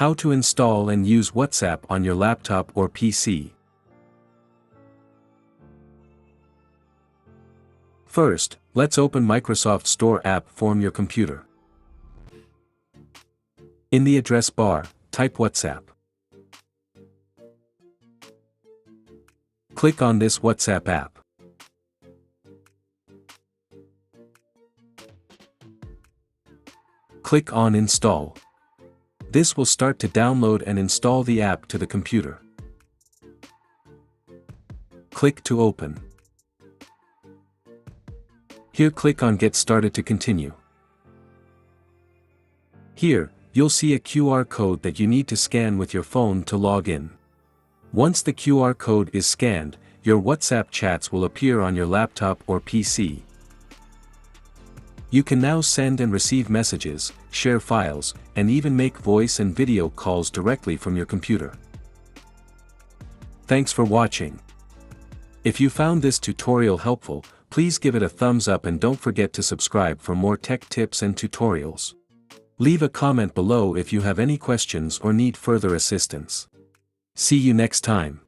How to install and use WhatsApp on your laptop or PC. First, let's open Microsoft Store app from your computer. In the address bar, type WhatsApp. Click on this WhatsApp app. Click on Install. This will start to download and install the app to the computer. Click to open. Here click on Get Started to continue. Here, you'll see a QR code that you need to scan with your phone to log in. Once the QR code is scanned, your WhatsApp chats will appear on your laptop or PC. You can now send and receive messages, share files, and even make voice and video calls directly from your computer. Thanks for watching. If you found this tutorial helpful, please give it a thumbs up and don't forget to subscribe for more tech tips and tutorials. Leave a comment below if you have any questions or need further assistance. See you next time.